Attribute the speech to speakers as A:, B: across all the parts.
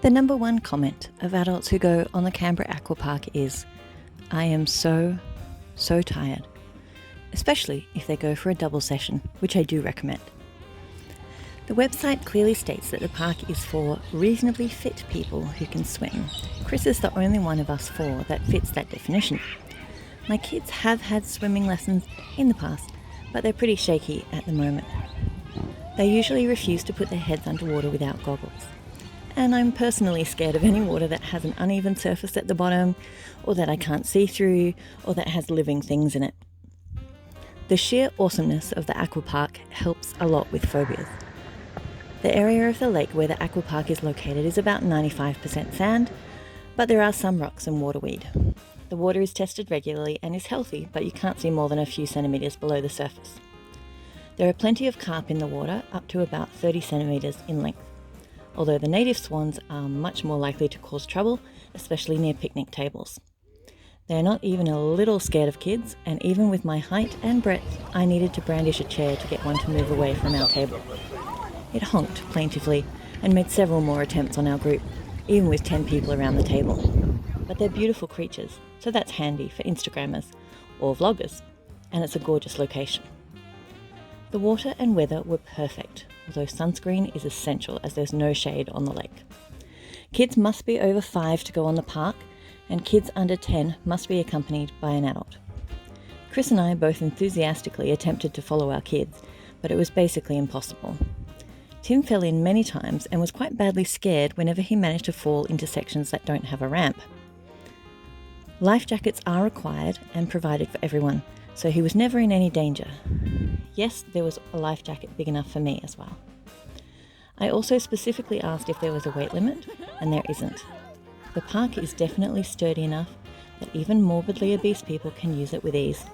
A: The number one comment of adults who go on the Canberra Aqua Park is, "I am so tired," especially if they go for a double session, which I do recommend. The website clearly states that the park is for reasonably fit people who can swim. Chris is the only one of us four that fits that definition. My kids have had swimming lessons in the past, but they're pretty shaky at the moment. They usually refuse to put their heads underwater without goggles. And I'm personally scared of any water that has an uneven surface at the bottom, or that I can't see through, or that has living things in it. The sheer awesomeness of the aqua park helps a lot with phobias. The area of the lake where the aqua park is located is about 95% sand, but there are some rocks and waterweed. The water is tested regularly and is healthy, but you can't see more than a few centimetres below the surface. There are plenty of carp in the water, up to about 30 centimetres in length, although the native swans are much more likely to cause trouble, especially near picnic tables. They're not even a little scared of kids, and even with my height and breadth, I needed to brandish a chair to get one to move away from our table. It honked plaintively and made several more attempts on our group, even with 10 people around the table. But they're beautiful creatures, so that's handy for Instagrammers or vloggers, and it's a gorgeous location. The water and weather were perfect, although sunscreen is essential as there's no shade on the lake. Kids must be over 5 to go on the park, and kids under 10 must be accompanied by an adult. Chris and I both enthusiastically attempted to follow our kids, but it was basically impossible. Tim fell in many times and was quite badly scared whenever he managed to fall into sections that don't have a ramp. Life jackets are required and provided for everyone, so he was never in any danger. Yes, there was a life jacket big enough for me as well. I also specifically asked if there was a weight limit, and there isn't. The park is definitely sturdy enough that even morbidly obese people can use it with ease.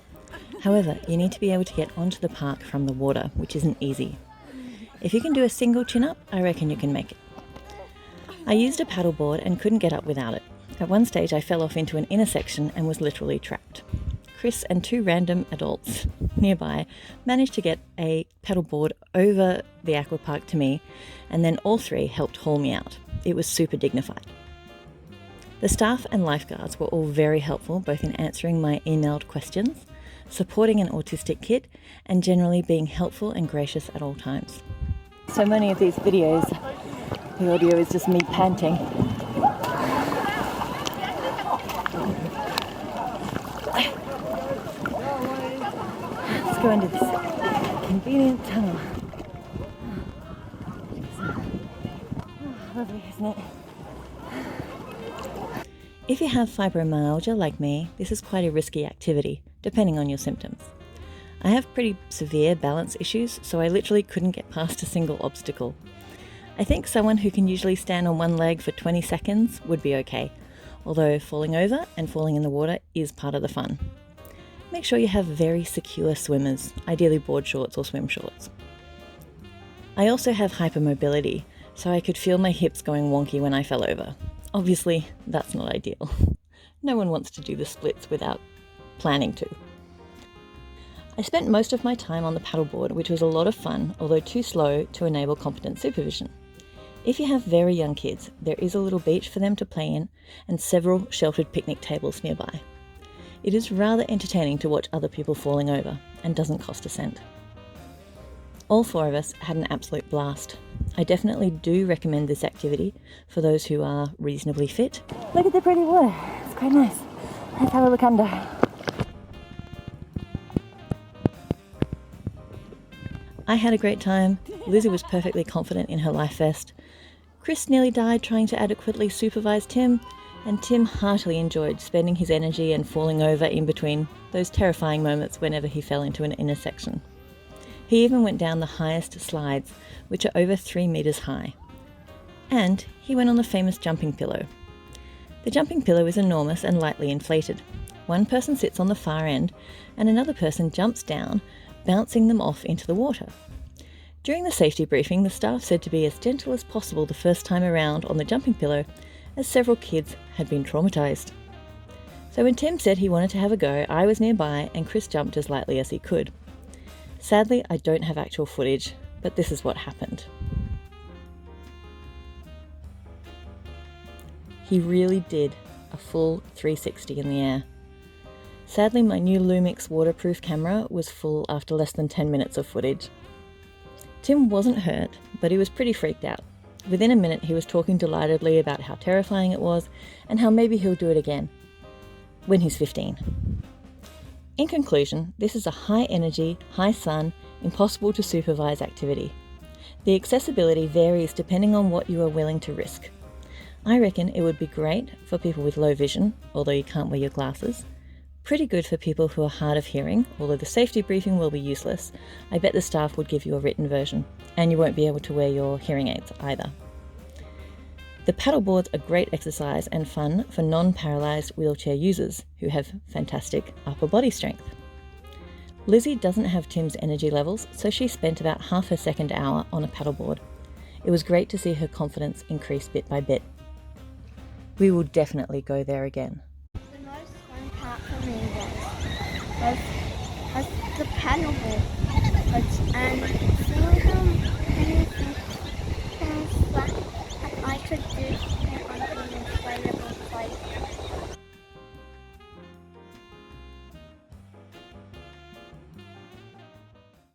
A: However, you need to be able to get onto the park from the water, which isn't easy. If you can do a single chin-up, I reckon you can make it. I used a paddleboard and couldn't get up without it. At one stage I fell off into an intersection and was literally trapped. Chris and 2 random adults nearby managed to get a paddleboard over the aqua park to me, and then all 3 helped haul me out. It was super dignified. The staff and lifeguards were all very helpful, both in answering my emailed questions, supporting an autistic kid, and generally being helpful and gracious at all times. So many of these videos, the audio is just me panting. Let's go into this convenient tunnel. Lovely, isn't it? If you have fibromyalgia like me, this is quite a risky activity, depending on your symptoms. I have pretty severe balance issues, so I literally couldn't get past a single obstacle. I think someone who can usually stand on one leg for 20 seconds would be okay, although falling over and falling in the water is part of the fun. Make sure you have very secure swimmers, ideally board shorts or swim shorts. I also have hypermobility, so I could feel my hips going wonky when I fell over. Obviously, that's not ideal. No one wants to do the splits without planning to. I spent most of my time on the paddleboard, which was a lot of fun, although too slow to enable competent supervision. If you have very young kids, there is a little beach for them to play in and several sheltered picnic tables nearby. It is rather entertaining to watch other people falling over and doesn't cost a cent. All 4 of us had an absolute blast. I definitely do recommend this activity for those who are reasonably fit. Look at the pretty water, it's quite nice. Let's have a look under. I had a great time. Lizzie was perfectly confident in her life vest. Chris nearly died trying to adequately supervise Tim, and Tim heartily enjoyed spending his energy and falling over in between those terrifying moments whenever he fell into an intersection. He even went down the highest slides, which are over 3 meters high. And he went on the famous jumping pillow. The jumping pillow is enormous and lightly inflated. One person sits on the far end, and another person jumps down, bouncing them off into the water. During the safety briefing, the staff said to be as gentle as possible the first time around on the jumping pillow, as several kids had been traumatized. So when Tim said he wanted to have a go, I was nearby and Chris jumped as lightly as he could. Sadly, I don't have actual footage, but this is what happened. He really did a full 360 in the air. Sadly, my new Lumix waterproof camera was full after less than 10 minutes of footage. Tim wasn't hurt, but he was pretty freaked out. Within a minute, he was talking delightedly about how terrifying it was and how maybe he'll do it again when he's 15. In conclusion, this is a high energy, high sun, impossible to supervise activity. The accessibility varies depending on what you are willing to risk. I reckon it would be great for people with low vision, although you can't wear your glasses. Pretty good for people who are hard of hearing, although the safety briefing will be useless. I bet the staff would give you a written version, and you won't be able to wear your hearing aids either. The paddleboards are great exercise and fun for non-paralysed wheelchair users who have fantastic upper body strength. Lizzie doesn't have Tim's energy levels, so she spent about half her second hour on a paddleboard. It was great to see her confidence increase bit by bit. We will definitely go there again.
B: The most fun part for me was the paddleboard.